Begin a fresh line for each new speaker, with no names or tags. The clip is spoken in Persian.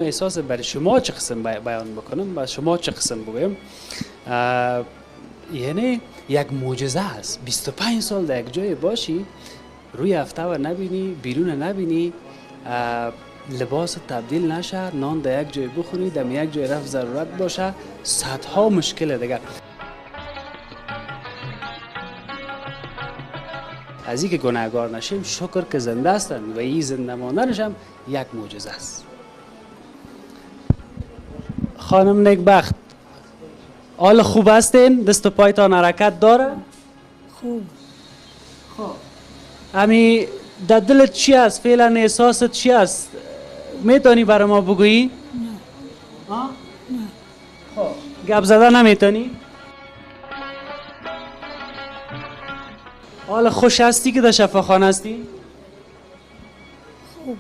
احساس برای شما چه قسم بیان بکنم و شما چه قسم بگویم. یعنی یک معجزه است 25 سال در یک جای باشی، روی هفته و نبینی، بیرون نبینی، لباس تبدیل نشه، نان در یک جای بخوری، در یک جای رفت ضرورت باشه، صدها مشکل دیگر. از اینکه گناهکار نشیم شکر که زنده هستند و این زنده ماندنش هم یک معجزه است. خانم نیکبخت، حال خوب هستین؟ دست و پایتان حرکت داره؟
خوب.
خب امی در دلت چی است؟ فعلا احساست چی است؟ میتونی برای ما بگویی؟
نه.
ها؟
نه.
خب گپ زدن نمیتونی؟ حال خوش هستی که در شفاخانه هستی؟
خوب.